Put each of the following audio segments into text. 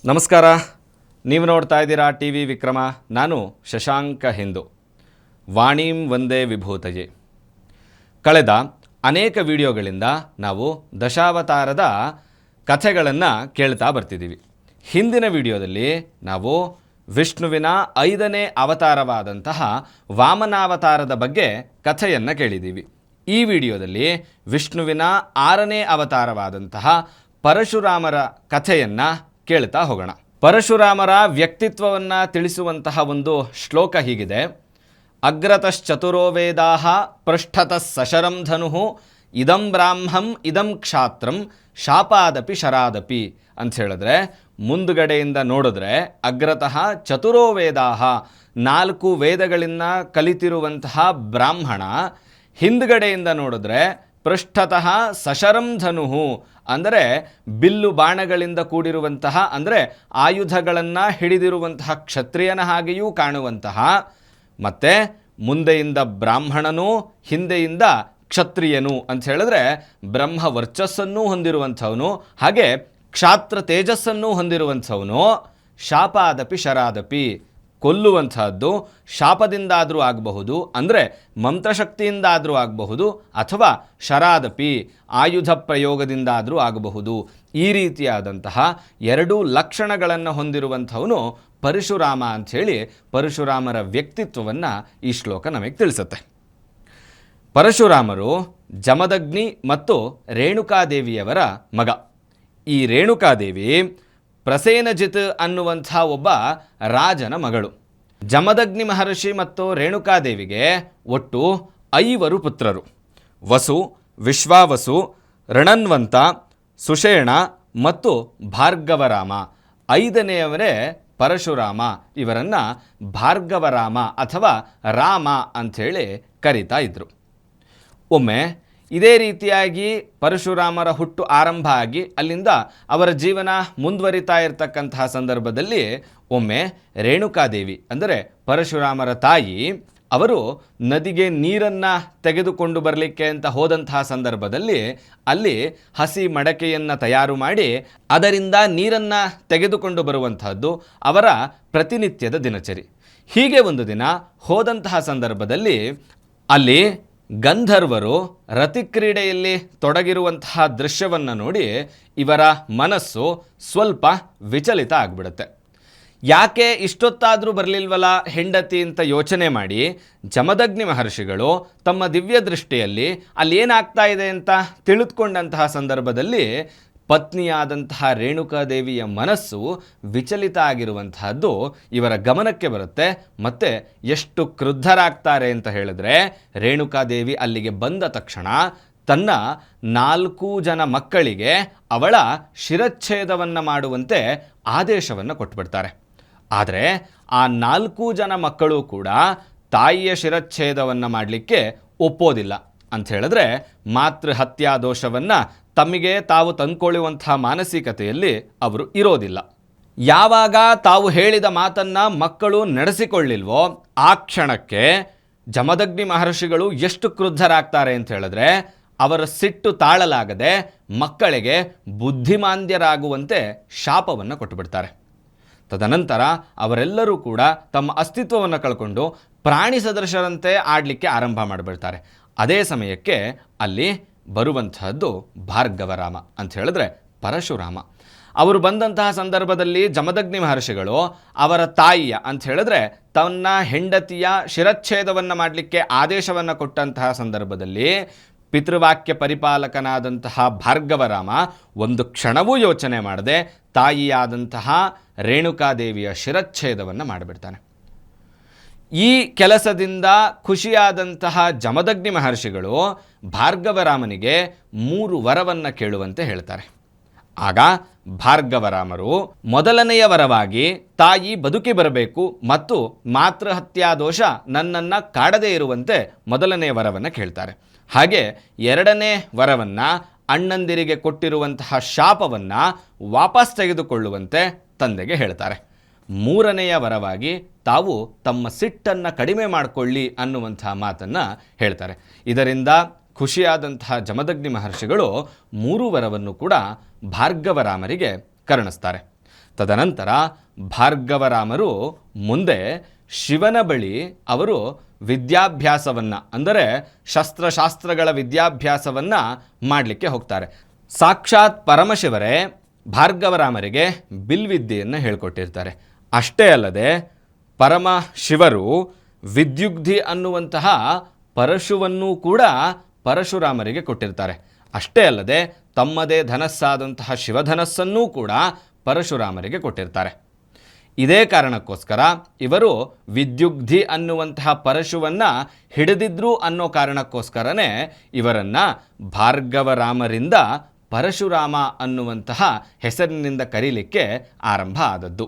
ನಮಸ್ಕಾರ. ನೀವು ನೋಡ್ತಾ ಇದ್ದೀರಾ ಟಿ ವಿ ವಿಕ್ರಮ. ನಾನು ಶಶಾಂಕ ಹಿಂದೂ. ವಾಣೀಂ ವಂದೇ ವಿಭೂತಯೇ. ಕಳೆದ ಅನೇಕ ವಿಡಿಯೋಗಳಿಂದ ನಾವು ದಶಾವತಾರದ ಕಥೆಗಳನ್ನು ಕೇಳ್ತಾ ಬರ್ತಿದ್ದೀವಿ. ಹಿಂದಿನ ವಿಡಿಯೋದಲ್ಲಿ ನಾವು ವಿಷ್ಣುವಿನ 5ನೇ ಅವತಾರವಾದಂತಹ ವಾಮನಾವತಾರದ ಬಗ್ಗೆ ಕಥೆಯನ್ನು ಕೇಳಿದ್ದೀವಿ. ಈ ವಿಡಿಯೋದಲ್ಲಿ ವಿಷ್ಣುವಿನ 6ನೇ ಅವತಾರವಾದಂತಹ ಪರಶುರಾಮರ ಕಥೆಯನ್ನು ಕೇಳ್ತಾ ಹೋಗೋಣ. ಪರಶುರಾಮರ ವ್ಯಕ್ತಿತ್ವವನ್ನು ತಿಳಿಸುವಂತಹ ಒಂದು ಶ್ಲೋಕ ಹೀಗಿದೆ: ಅಗ್ರತಶ್ಚತುರೋ ವೇದಾಃ ಪೃಷ್ಠತಃ ಸಶರಂ ಧನುಃ ಇದಂ ಬ್ರಾಹ್ಮಂ ಇದಂ ಕ್ಷಾತ್ರಂ ಶಾಪಾದಪಿ ಶರಾದಪಿ ಅಂತ ಹೇಳಿದ್ರೆ, ಮುಂದುಗಡೆಯಿಂದ ನೋಡಿದ್ರೆ ಅಗ್ರತಃ ಚತುರೋ ವೇದಾಃ 4 ವೇದಗಳನ್ನು ಕಲಿತಿರುವಂತಹ ಬ್ರಾಹ್ಮಣ, ಹಿಂದುಗಡೆಯಿಂದ ನೋಡಿದ್ರೆ ಪೃಷ್ಠತಃ ಸಶರಂ ಧನುಃ ಅಂದರೆ ಬಿಲ್ಲು ಬಾಣಗಳಿಂದ ಕೂಡಿರುವಂತಹ, ಅಂದರೆ ಆಯುಧಗಳನ್ನು ಹಿಡಿದಿರುವಂತಹ ಕ್ಷತ್ರಿಯನ ಹಾಗೆಯೂ ಕಾಣುವಂತಹ, ಮತ್ತು ಮುಂದೆಯಿಂದ ಬ್ರಾಹ್ಮಣನು ಹಿಂದೆಯಿಂದ ಕ್ಷತ್ರಿಯನು ಅಂತ ಹೇಳಿದ್ರೆ ಬ್ರಹ್ಮ ವರ್ಚಸ್ಸನ್ನೂ ಹೊಂದಿರುವಂಥವನು, ಹಾಗೆ ಕ್ಷಾತ್ರ ತೇಜಸ್ಸನ್ನೂ ಹೊಂದಿರುವಂಥವನು. ಶಾಪಾದಪಿ ಶರಾದಪಿ, ಕೊಲ್ಲುವಂತಹದ್ದು ಶಾಪದಿಂದಾದರೂ ಆಗಬಹುದು, ಅಂದರೆ ಮಂತ್ರಶಕ್ತಿಯಿಂದಾದರೂ ಆಗಬಹುದು, ಅಥವಾ ಶರಾದಪಿ ಆಯುಧ ಪ್ರಯೋಗದಿಂದಾದರೂ ಆಗಬಹುದು. ಈ ರೀತಿಯಾದಂತಹ 2 ಲಕ್ಷಣಗಳನ್ನು ಹೊಂದಿರುವಂಥವನು ಪರಶುರಾಮ ಅಂಥೇಳಿ ಪರಶುರಾಮರ ವ್ಯಕ್ತಿತ್ವವನ್ನು ಈ ಶ್ಲೋಕ ನಮಗೆ ತಿಳಿಸುತ್ತೆ. ಪರಶುರಾಮರು ಜಮದಗ್ನಿ ಮತ್ತು ರೇಣುಕಾದೇವಿಯವರ ಮಗ. ಈ ರೇಣುಕಾದೇವಿ ಪ್ರಸೇನಜಿತ್ ಅನ್ನುವಂಥ ಒಬ್ಬ ರಾಜನ ಮಗಳು. ಜಮದಗ್ನಿ ಮಹರ್ಷಿ ಮತ್ತು ರೇಣುಕಾದೇವಿಗೆ ಒಟ್ಟು 5 ಪುತ್ರರು: ವಸು, ವಿಶ್ವಾವಸು, ಋಣನ್ವಂತ, ಸುಷೇಣ ಮತ್ತು ಭಾರ್ಗವರಾಮ. 5ನೇಯವರೇ ಪರಶುರಾಮ. ಇವರನ್ನು ಭಾರ್ಗವರಾಮ ಅಥವಾ ರಾಮ ಅಂಥೇಳಿ ಕರೀತಾ ಇದ್ದರು. ಒಮ್ಮೆ ಇದೇ ರೀತಿಯಾಗಿ ಪರಶುರಾಮರ ಹುಟ್ಟು ಆರಂಭ ಆಗಿ ಅಲ್ಲಿಂದ ಅವರ ಜೀವನ ಮುಂದುವರಿತಾ ಇರತಕ್ಕಂತಹ ಸಂದರ್ಭದಲ್ಲಿ ಒಮ್ಮೆ ರೇಣುಕಾದೇವಿ ಅಂದರೆ ಪರಶುರಾಮರ ತಾಯಿ, ಅವರು ನದಿಗೆ ನೀರನ್ನು ತೆಗೆದುಕೊಂಡು ಬರಲಿಕ್ಕೆ ಅಂತ ಹೋದಂತಹ ಸಂದರ್ಭದಲ್ಲಿ ಅಲ್ಲಿ ಹಸಿ ಮಡಕೆಯನ್ನು ತಯಾರು ಮಾಡಿ ಅದರಿಂದ ನೀರನ್ನು ತೆಗೆದುಕೊಂಡು ಬರುವಂತಹದ್ದು ಅವರ ಪ್ರತಿನಿತ್ಯದ ದಿನಚರಿ. ಹೀಗೆ ಒಂದು ದಿನ ಹೋದಂತಹ ಸಂದರ್ಭದಲ್ಲಿ ಅಲ್ಲಿ ಗಂಧರ್ವರು ರತಿಕ್ರೀಡೆಯಲ್ಲಿ ತೊಡಗಿರುವಂತಹ ದೃಶ್ಯವನ್ನು ನೋಡಿ ಇವರ ಮನಸ್ಸು ಸ್ವಲ್ಪ ವಿಚಲಿತ ಆಗಿಬಿಡುತ್ತೆ. ಯಾಕೆ ಇಷ್ಟೊತ್ತಾದರೂ ಬರಲಿಲ್ವಲ್ಲ ಹೆಂಡತಿ ಅಂತ ಯೋಚನೆ ಮಾಡಿ ಜಮದಗ್ನಿ ಮಹರ್ಷಿಗಳು ತಮ್ಮ ದಿವ್ಯ ದೃಷ್ಟಿಯಲ್ಲಿ ಅಲ್ಲೇನಾಗ್ತಾ ಇದೆ ಅಂತ ತಿಳಿದುಕೊಂಡಂತಹ ಸಂದರ್ಭದಲ್ಲಿ ಪತ್ನಿಯಾದಂತಹ ರೇಣುಕಾದೇವಿಯ ಮನಸ್ಸು ವಿಚಲಿತ ಆಗಿರುವಂತಹದ್ದು ಇವರ ಗಮನಕ್ಕೆ ಬರುತ್ತೆ. ಮತ್ತು ಎಷ್ಟು ಕ್ರುದ್ಧರಾಗ್ತಾರೆ ಅಂತ ಹೇಳಿದ್ರೆ, ರೇಣುಕಾದೇವಿ ಅಲ್ಲಿಗೆ ಬಂದ ತಕ್ಷಣ ತನ್ನ 4 ಜನ ಮಕ್ಕಳಿಗೆ ಅವಳ ಶಿರಚ್ಛೇದವನ್ನು ಮಾಡುವಂತೆ ಆದೇಶವನ್ನು ಕೊಟ್ಬಿಡ್ತಾರೆ. ಆದರೆ ಆ 4 ಜನ ಮಕ್ಕಳು ಕೂಡ ತಾಯಿಯ ಶಿರಚ್ಛೇದವನ್ನು ಮಾಡಲಿಕ್ಕೆ ಒಪ್ಪೋದಿಲ್ಲ. ಅಂತ ಹೇಳಿದ್ರೆ ಮಾತೃಹತ್ಯಾ ದೋಷವನ್ನು ತಮಗೆ ತಾವು ತಂದುಕೊಳ್ಳುವಂತಹ ಮಾನಸಿಕತೆಯಲ್ಲಿ ಅವರು ಇರೋದಿಲ್ಲ. ಯಾವಾಗ ತಾವು ಹೇಳಿದ ಮಾತನ್ನು ಮಕ್ಕಳು ನಡೆಸಿಕೊಳ್ಳಿಲ್ವೋ ಆ ಕ್ಷಣಕ್ಕೆ ಜಮದಗ್ನಿ ಮಹರ್ಷಿಗಳು ಎಷ್ಟು ಕ್ರುದ್ಧರಾಗ್ತಾರೆ ಅಂತ ಹೇಳಿದ್ರೆ, ಅವರ ಸಿಟ್ಟು ತಾಳಲಾಗದೆ ಮಕ್ಕಳಿಗೆ ಬುದ್ಧಿಮಾಂದ್ಯರಾಗುವಂತೆ ಶಾಪವನ್ನು ಕೊಟ್ಟುಬಿಡ್ತಾರೆ. ತದನಂತರ ಅವರೆಲ್ಲರೂ ಕೂಡ ತಮ್ಮ ಅಸ್ತಿತ್ವವನ್ನು ಕಳ್ಕೊಂಡು ಪ್ರಾಣಿ ಸದೃಶರಂತೆ ಆಡಲಿಕ್ಕೆ ಆರಂಭ ಮಾಡಿಬಿಡ್ತಾರೆ. ಅದೇ ಸಮಯಕ್ಕೆ ಅಲ್ಲಿ ಬರುವಂತಹದ್ದು ಭಾರ್ಗವರಾಮ ಅಂತ ಹೇಳಿದ್ರೆ ಪರಶುರಾಮ. ಅವರು ಬಂದಂತಹ ಸಂದರ್ಭದಲ್ಲಿ ಜಮದಗ್ನಿ ಮಹರ್ಷಿಗಳು ಅವರ ತಾಯಿಯ ಅಂತ ಹೇಳಿದ್ರೆ ತನ್ನ ಹೆಂಡತಿಯ ಶಿರಚ್ಛೇದವನ್ನು ಮಾಡಲಿಕ್ಕೆ ಆದೇಶವನ್ನು ಕೊಟ್ಟಂತಹ ಸಂದರ್ಭದಲ್ಲಿ ಪಿತೃವಾಕ್ಯ ಪರಿಪಾಲಕನಾದಂತಹ ಭಾರ್ಗವರಾಮ ಒಂದು ಕ್ಷಣವೂ ಯೋಚನೆ ಮಾಡದೆ ತಾಯಿಯಾದಂತಹ ರೇಣುಕಾದೇವಿಯ ಶಿರಚ್ಛೇದವನ್ನು ಮಾಡಿಬಿಡ್ತಾನೆ. ಈ ಕೆಲಸದಿಂದ ಖುಷಿಯಾದಂತಹ ಜಮದಗ್ನಿ ಮಹರ್ಷಿಗಳು ಭಾರ್ಗವರಾಮನಿಗೆ 3 ವರವನ್ನು ಕೇಳುವಂತೆ ಹೇಳ್ತಾರೆ. ಆಗ ಭಾರ್ಗವರಾಮರು ಮೊದಲನೆಯ ವರವಾಗಿ ತಾಯಿ ಬದುಕಿ ಬರಬೇಕು ಮತ್ತು ಮಾತೃಹತ್ಯಾ ದೋಷ ನನ್ನನ್ನು ಕಾಡದೇ ಇರುವಂತೆ ಮೊದಲನೆಯ ವರವನ್ನು ಕೇಳ್ತಾರೆ. ಹಾಗೆ 2ನೇ ವರವನ್ನು ಅಣ್ಣಂದಿರಿಗೆ ಕೊಟ್ಟಿರುವಂತಹ ಶಾಪವನ್ನು ವಾಪಸ್ ತೆಗೆದುಕೊಳ್ಳುವಂತೆ ತಂದೆಗೆ ಹೇಳ್ತಾರೆ. 3ನೆಯ ವರವಾಗಿ ತಾವು ತಮ್ಮ ಸಿಟ್ಟನ್ನು ಕಡಿಮೆ ಮಾಡಿಕೊಳ್ಳಿ ಅನ್ನುವಂತಹ ಮಾತನ್ನು ಹೇಳ್ತಾರೆ. ಇದರಿಂದ ಖುಷಿಯಾದಂತಹ ಜಮದಗ್ನಿ ಮಹರ್ಷಿಗಳು 3 ವರವನ್ನು ಕೂಡ ಭಾರ್ಗವರಾಮರಿಗೆ ಕರುಣಿಸ್ತಾರೆ. ತದನಂತರ ಭಾರ್ಗವರಾಮರು ಮುಂದೆ ಶಿವನ ಬಳಿ ಅವರು ವಿದ್ಯಾಭ್ಯಾಸವನ್ನು, ಅಂದರೆ ಶಸ್ತ್ರಶಾಸ್ತ್ರಗಳ ವಿದ್ಯಾಭ್ಯಾಸವನ್ನು ಮಾಡಲಿಕ್ಕೆ ಹೋಗ್ತಾರೆ. ಸಾಕ್ಷಾತ್ ಪರಮಶಿವರೇ ಭಾರ್ಗವರಾಮರಿಗೆ ಬಿಲ್ವಿದ್ಯೆಯನ್ನು ಹೇಳಿಕೊಟ್ಟಿರ್ತಾರೆ. ಅಷ್ಟೇ ಅಲ್ಲದೆ ಪರಮಶಿವರು ವಿದ್ಯುಗ್ಧಿ ಅನ್ನುವಂತಹ ಪರಶುವನ್ನೂ ಕೂಡ ಪರಶುರಾಮರಿಗೆ ಕೊಟ್ಟಿರ್ತಾರೆ. ಅಷ್ಟೇ ಅಲ್ಲದೆ ತಮ್ಮದೇ ಧನಸ್ಸಾದಂತಹ ಶಿವಧನಸ್ಸನ್ನೂ ಕೂಡ ಪರಶುರಾಮರಿಗೆ ಕೊಟ್ಟಿರ್ತಾರೆ. ಇದೇ ಕಾರಣಕ್ಕೋಸ್ಕರ ಇವರು ವಿದ್ಯುಗ್ಧಿ ಅನ್ನುವಂತಹ ಪರಶುವನ್ನು ಹಿಡಿದಿದ್ರು ಅನ್ನೋ ಕಾರಣಕ್ಕೋಸ್ಕರನೇ ಇವರನ್ನು ಭಾರ್ಗವರಾಮರಿಂದ ಪರಶುರಾಮ ಅನ್ನುವಂತಹ ಹೆಸರಿನಿಂದ ಕರೀಲಿಕ್ಕೆ ಆರಂಭ ಆದದ್ದು.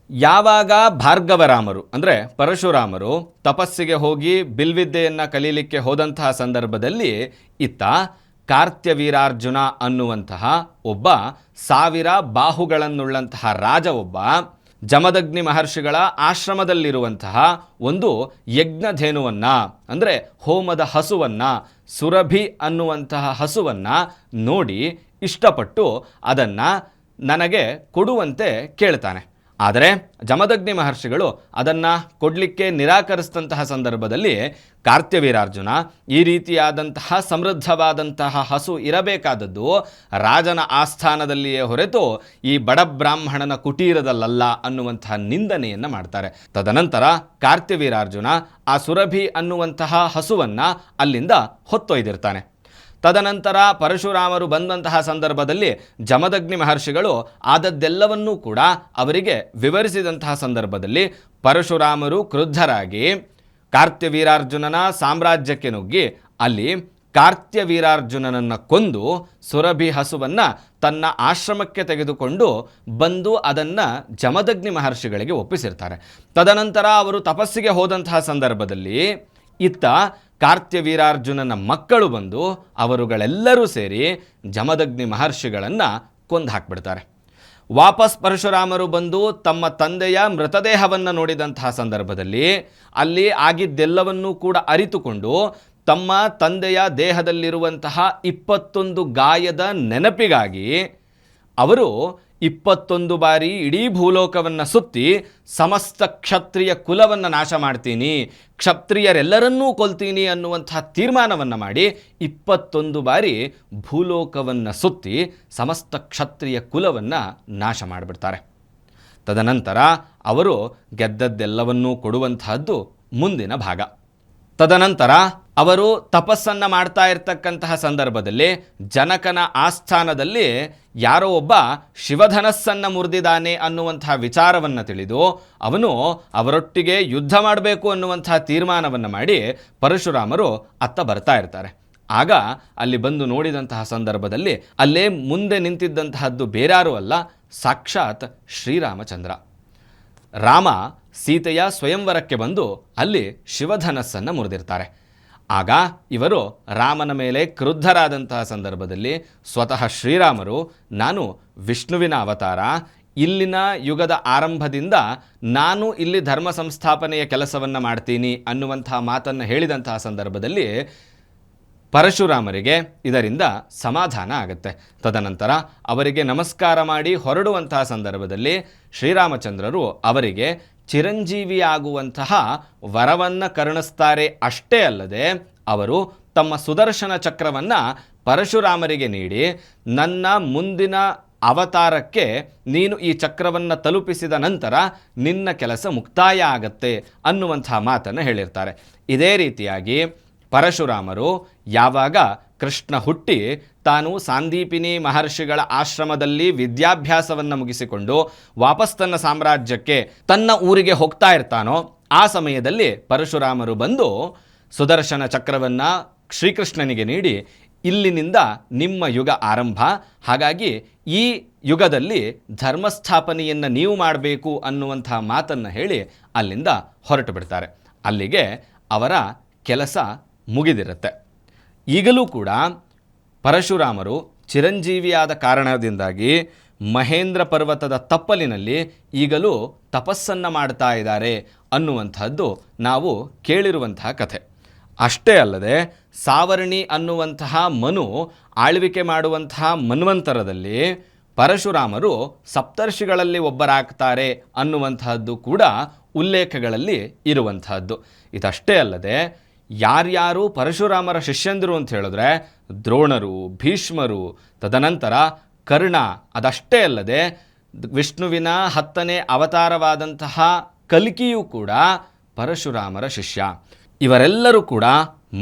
ಯಾವಾಗ ಭಾರ್ಗವರಾಮರು ಅಂದರೆ ಪರಶುರಾಮರು ತಪಸ್ಸಿಗೆ ಹೋಗಿ ಬಿಲ್ವಿದ್ಯೆಯನ್ನು ಕಲೀಲಿಕ್ಕೆ ಹೋದಂತಹ ಸಂದರ್ಭದಲ್ಲಿ ಇತ್ತ ಕಾರ್ತ್ಯವೀರಾರ್ಜುನ ಅನ್ನುವಂತಹ ಒಬ್ಬ 1000 ಬಾಹುಗಳನ್ನುಳ್ಳಂತಹ ರಾಜ ಒಬ್ಬ ಜಮದಗ್ನಿ ಮಹರ್ಷಿಗಳ ಆಶ್ರಮದಲ್ಲಿರುವಂತಹ ಒಂದು ಯಜ್ಞಧೇನುವನ್ನು, ಅಂದರೆ ಹೋಮದ ಹಸುವನ್ನು, ಸುರಭಿ ಅನ್ನುವಂತಹ ಹಸುವನ್ನು ನೋಡಿ ಇಷ್ಟಪಟ್ಟು ಅದನ್ನು ನನಗೆ ಕೊಡುವಂತೆ ಕೇಳ್ತಾನೆ. ಆದರೆ ಜಮದಗ್ನಿ ಮಹರ್ಷಿಗಳು ಅದನ್ನು ಕೊಡಲಿಕ್ಕೆ ನಿರಾಕರಿಸಿದಂತಹ ಸಂದರ್ಭದಲ್ಲಿ ಕಾರ್ತ್ಯವೀರಾರ್ಜುನ ಈ ರೀತಿಯಾದಂತಹ ಸಮೃದ್ಧವಾದಂತಹ ಹಸು ಇರಬೇಕಾದದ್ದು ರಾಜನ ಆಸ್ಥಾನದಲ್ಲಿಯೇ ಹೊರತು ಈ ಬಡ ಬ್ರಾಹ್ಮಣನ ಕುಟೀರದಲ್ಲಲ್ಲ ಅನ್ನುವಂತಹ ನಿಂದನೆಯನ್ನು ಮಾಡ್ತಾರೆ. ತದನಂತರ ಕಾರ್ತ್ಯವೀರಾರ್ಜುನ ಆ ಸುರಭಿ ಅನ್ನುವಂತಹ ಹಸುವನ್ನು ಅಲ್ಲಿಂದ ಹೊತ್ತೊಯ್ದಿರ್ತಾನೆ. ತದನಂತರ ಪರಶುರಾಮರು ಬಂದಂತಹ ಸಂದರ್ಭದಲ್ಲಿ ಜಮದಗ್ನಿ ಮಹರ್ಷಿಗಳು ಆದದ್ದೆಲ್ಲವನ್ನೂ ಕೂಡ ಅವರಿಗೆ ವಿವರಿಸಿದಂತಹ ಸಂದರ್ಭದಲ್ಲಿ ಪರಶುರಾಮರು ಕ್ರುದ್ಧರಾಗಿ ಕಾರ್ತ್ಯವೀರಾರ್ಜುನನ ಸಾಮ್ರಾಜ್ಯಕ್ಕೆ ನುಗ್ಗಿ ಅಲ್ಲಿ ಕಾರ್ತ್ಯವೀರಾರ್ಜುನನನ್ನು ಕೊಂದು ಸುರಭಿ ಹಸುವನ್ನು ತನ್ನ ಆಶ್ರಮಕ್ಕೆ ತೆಗೆದುಕೊಂಡು ಬಂದು ಅದನ್ನು ಜಮದಗ್ನಿ ಮಹರ್ಷಿಗಳಿಗೆ ಒಪ್ಪಿಸಿರ್ತಾರೆ. ತದನಂತರ ಅವರು ತಪಸ್ಸಿಗೆ ಹೋದಂತಹ ಸಂದರ್ಭದಲ್ಲಿ ಇತ್ತ ಕಾರ್ತ್ಯವೀರಾರ್ಜುನನ ಮಕ್ಕಳು ಬಂದು ಅವರುಗಳೆಲ್ಲರೂ ಸೇರಿ ಜಮದಗ್ನಿ ಮಹರ್ಷಿಗಳನ್ನು ಕೊಂದು ಹಾಕಿಬಿಡ್ತಾರೆ. ವಾಪಸ್ ಪರಶುರಾಮರು ಬಂದು ತಮ್ಮ ತಂದೆಯ ಮೃತದೇಹವನ್ನು ನೋಡಿದಂತಹ ಸಂದರ್ಭದಲ್ಲಿ ಅಲ್ಲಿ ಆಗಿದ್ದೆಲ್ಲವನ್ನೂ ಕೂಡ ಅರಿತುಕೊಂಡು ತಮ್ಮ ತಂದೆಯ ದೇಹದಲ್ಲಿರುವಂತಹ 21 ಗಾಯದ ನೆನಪಿಗಾಗಿ ಅವರು 21 ಬಾರಿ ಇಡೀ ಭೂಲೋಕವನ್ನು ಸುತ್ತಿ ಸಮಸ್ತ ಕ್ಷತ್ರಿಯ ಕುಲವನ್ನು ನಾಶ ಮಾಡ್ತೀನಿ, ಕ್ಷತ್ರಿಯರೆಲ್ಲರನ್ನೂ ಕೊಲ್ತೀನಿ ಅನ್ನುವಂತಹ ತೀರ್ಮಾನವನ್ನು ಮಾಡಿ 21 ಬಾರಿ ಭೂಲೋಕವನ್ನು ಸುತ್ತಿ ಸಮಸ್ತ ಕ್ಷತ್ರಿಯ ಕುಲವನ್ನು ನಾಶ ಮಾಡಿಬಿಡ್ತಾರೆ. ತದನಂತರ ಅವರು ಗೆದ್ದದ್ದೆಲ್ಲವನ್ನೂ ಕೊಡುವಂತಹದ್ದು ಮುಂದಿನ ಭಾಗ. ತದನಂತರ ಅವರು ತಪಸ್ಸನ್ನು ಮಾಡ್ತಾ ಇರ್ತಕ್ಕಂತಹ ಸಂದರ್ಭದಲ್ಲಿ ಜನಕನ ಆಸ್ಥಾನದಲ್ಲಿ ಯಾರೋ ಒಬ್ಬ ಶಿವಧನಸ್ಸನ್ನು ಮುರಿದಿದ್ದಾನೆ ಅನ್ನುವಂತಹ ವಿಚಾರವನ್ನು ತಿಳಿದು ಅವನು ಅವರೊಟ್ಟಿಗೆ ಯುದ್ಧ ಮಾಡಬೇಕು ಅನ್ನುವಂತಹ ತೀರ್ಮಾನವನ್ನು ಮಾಡಿ ಪರಶುರಾಮರು ಅತ್ತ ಬರ್ತಾ ಇರ್ತಾರೆ. ಆಗ ಅಲ್ಲಿ ಬಂದು ನೋಡಿದಂತಹ ಸಂದರ್ಭದಲ್ಲಿ ಅಲ್ಲೇ ಮುಂದೆ ನಿಂತಿದ್ದಂತಹದ್ದು ಬೇರಾರೂ ಅಲ್ಲ, ಸಾಕ್ಷಾತ್ ಶ್ರೀರಾಮಚಂದ್ರ. ರಾಮ ಸೀತೆಯ ಸ್ವಯಂವರಕ್ಕೆ ಬಂದು ಅಲ್ಲಿ ಶಿವಧನಸ್ಸನ್ನು ಮುರಿದಿರ್ತಾರೆ. ಆಗ ಇವರು ರಾಮನ ಮೇಲೆ ಕ್ರುದ್ಧರಾದಂತಹ ಸಂದರ್ಭದಲ್ಲಿ ಸ್ವತಃ ಶ್ರೀರಾಮರು ನಾನು ವಿಷ್ಣುವಿನ ಅವತಾರ, ಇಲ್ಲಿನ ಯುಗದ ಆರಂಭದಿಂದ ನಾನು ಇಲ್ಲಿ ಧರ್ಮ ಸಂಸ್ಥಾಪನೆಯ ಕೆಲಸವನ್ನು ಮಾಡ್ತೀನಿ ಅನ್ನುವಂತಹ ಮಾತನ್ನು ಹೇಳಿದಂತಹ ಸಂದರ್ಭದಲ್ಲಿ ಪರಶುರಾಮರಿಗೆ ಇದರಿಂದ ಸಮಾಧಾನ ಆಗುತ್ತೆ. ತದನಂತರ ಅವರಿಗೆ ನಮಸ್ಕಾರ ಮಾಡಿ ಹೊರಡುವಂತಹ ಸಂದರ್ಭದಲ್ಲಿ ಶ್ರೀರಾಮಚಂದ್ರರು ಅವರಿಗೆ ಚಿರಂಜೀವಿಯಾಗುವಂತಹ ವರವನ್ನು ಕರುಣಿಸ್ತಾರೆ. ಅಷ್ಟೇ ಅಲ್ಲದೆ ಅವರು ತಮ್ಮ ಸುದರ್ಶನ ಚಕ್ರವನ್ನು ಪರಶುರಾಮರಿಗೆ ನೀಡಿ ನನ್ನ ಮುಂದಿನ ಅವತಾರಕ್ಕೆ ನೀನು ಈ ಚಕ್ರವನ್ನು ತಲುಪಿಸಿದ ನಂತರ ನಿನ್ನ ಕೆಲಸ ಮುಕ್ತಾಯ ಆಗತ್ತೆ ಅನ್ನುವಂತಹ ಮಾತನ್ನು ಹೇಳಿರ್ತಾರೆ. ಇದೇ ರೀತಿಯಾಗಿ ಪರಶುರಾಮರು ಯಾವಾಗ ಕೃಷ್ಣ ಹುಟ್ಟಿ ತಾನು ಸಾಂದೀಪಿನಿ ಮಹರ್ಷಿಗಳ ಆಶ್ರಮದಲ್ಲಿ ವಿದ್ಯಾಭ್ಯಾಸವನ್ನು ಮುಗಿಸಿಕೊಂಡು ವಾಪಸ್ ತನ್ನ ಸಾಮ್ರಾಜ್ಯಕ್ಕೆ ತನ್ನ ಊರಿಗೆ ಹೋಗ್ತಾ ಇರ್ತಾನೋ ಆ ಸಮಯದಲ್ಲಿ ಪರಶುರಾಮರು ಬಂದು ಸುದರ್ಶನ ಚಕ್ರವನ್ನು ಶ್ರೀಕೃಷ್ಣನಿಗೆ ನೀಡಿ ಇಲ್ಲಿನಿಂದ ನಿಮ್ಮ ಯುಗ ಆರಂಭ, ಹಾಗಾಗಿ ಈ ಯುಗದಲ್ಲಿ ಧರ್ಮಸ್ಥಾಪನೆಯನ್ನು ನೀವು ಮಾಡಬೇಕು ಅನ್ನುವಂತಹ ಮಾತನ್ನು ಹೇಳಿ ಅಲ್ಲಿಂದ ಹೊರಟು ಬಿಡ್ತಾರೆ. ಅಲ್ಲಿಗೆ ಅವರ ಕೆಲಸ ಮುಗಿದಿರುತ್ತೆ. ಈಗಲೂ ಕೂಡ ಪರಶುರಾಮರು ಚಿರಂಜೀವಿಯಾದ ಕಾರಣದಿಂದಾಗಿ ಮಹೇಂದ್ರ ಪರ್ವತದ ತಪ್ಪಲಿನಲ್ಲಿ ಈಗಲೂ ತಪಸ್ಸನ್ನು ಮಾಡ್ತಾ ಇದ್ದಾರೆ ಅನ್ನುವಂಥದ್ದು ನಾವು ಕೇಳಿರುವಂತಹ ಕಥೆ. ಅಷ್ಟೇ ಅಲ್ಲದೆ ಸಾವರ್ಣಿ ಅನ್ನುವಂತಹ ಮನು ಆಳ್ವಿಕೆ ಮಾಡುವಂತಹ ಮನ್ವಂತರದಲ್ಲಿ ಪರಶುರಾಮರು ಸಪ್ತರ್ಷಿಗಳಲ್ಲಿ ಒಬ್ಬರಾಗ್ತಾರೆ ಅನ್ನುವಂತಹದ್ದು ಕೂಡ ಉಲ್ಲೇಖಗಳಲ್ಲಿ ಇರುವಂತಹದ್ದು. ಇದಷ್ಟೇ ಅಲ್ಲದೆ ಯಾರ್ಯಾರು ಪರಶುರಾಮರ ಶಿಷ್ಯಂದಿರು ಅಂತ ಹೇಳಿದ್ರೆ ದ್ರೋಣರು, ಭೀಷ್ಮರು, ತದನಂತರ ಕರ್ಣ, ಅದಷ್ಟೇ ಅಲ್ಲದೆ ವಿಷ್ಣುವಿನ 10ನೇ ಅವತಾರವಾದಂತಹ ಕಲ್ಕಿಯೂ ಕೂಡ ಪರಶುರಾಮರ ಶಿಷ್ಯ. ಇವರೆಲ್ಲರೂ ಕೂಡ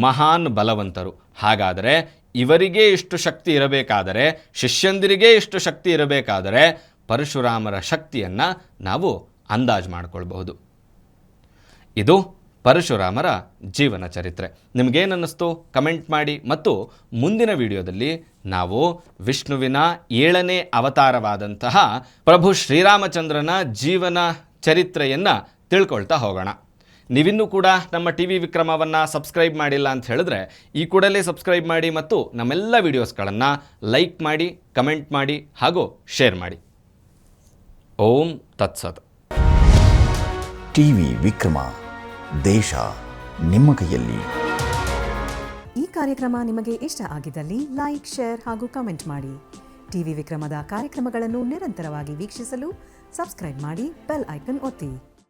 ಮಹಾನ್ ಬಲವಂತರು. ಹಾಗಾದರೆ ಇವರಿಗೆ ಇಷ್ಟು ಶಕ್ತಿ ಇರಬೇಕಾದರೆ, ಶಿಷ್ಯಂದಿರಿಗೆ ಇಷ್ಟು ಶಕ್ತಿ ಇರಬೇಕಾದರೆ ಪರಶುರಾಮರ ಶಕ್ತಿಯನ್ನು ನಾವು ಅಂದಾಜು ಮಾಡಿಕೊಳ್ಬಹುದು. ಇದು ಪರಶುರಾಮರ ಜೀವನ ಚರಿತ್ರೆ. ನಿಮಗೇನನ್ನಿಸ್ತು ಕಮೆಂಟ್ ಮಾಡಿ. ಮತ್ತು ಮುಂದಿನ ವಿಡಿಯೋದಲ್ಲಿ ನಾವು ವಿಷ್ಣುವಿನ 7ನೇ ಅವತಾರವಾದಂತಹ ಪ್ರಭು ಶ್ರೀರಾಮಚಂದ್ರನ ಜೀವನ ಚರಿತ್ರೆಯನ್ನು ತಿಳ್ಕೊಳ್ತಾ ಹೋಗೋಣ. ನೀವಿನ್ನೂ ಕೂಡ ನಮ್ಮ ಟಿ ವಿ ವಿಕ್ರಮವನ್ನು ಸಬ್ಸ್ಕ್ರೈಬ್ ಮಾಡಿಲ್ಲ ಅಂತ ಹೇಳಿದ್ರೆ ಈ ಕೂಡಲೇ ಸಬ್ಸ್ಕ್ರೈಬ್ ಮಾಡಿ ಮತ್ತು ನಮ್ಮೆಲ್ಲ ವಿಡಿಯೋಸ್ಗಳನ್ನು ಲೈಕ್ ಮಾಡಿ, ಕಮೆಂಟ್ ಮಾಡಿ ಹಾಗೂ ಶೇರ್ ಮಾಡಿ. ಓಂ ತತ್ಸತ್. ಟಿವಿ ವಿಕ್ರಮ, ದೇಶ ನಿಮ್ಮ ಕೈಯಲ್ಲಿ. ಈ ಕಾರ್ಯಕ್ರಮ ನಿಮಗೆ ಇಷ್ಟ ಆಗಿದ್ದಲ್ಲಿ ಲೈಕ್, ಶೇರ್ ಹಾಗೂ ಕಮೆಂಟ್ ಮಾಡಿ. ಟಿವಿ ವಿಕ್ರಮದ ಕಾರ್ಯಕ್ರಮಗಳನ್ನು ನಿರಂತರವಾಗಿ ವೀಕ್ಷಿಸಲು ಸಬ್ಸ್ಕ್ರೈಬ್ ಮಾಡಿ, ಬೆಲ್ ಐಕನ್ ಒತ್ತಿ.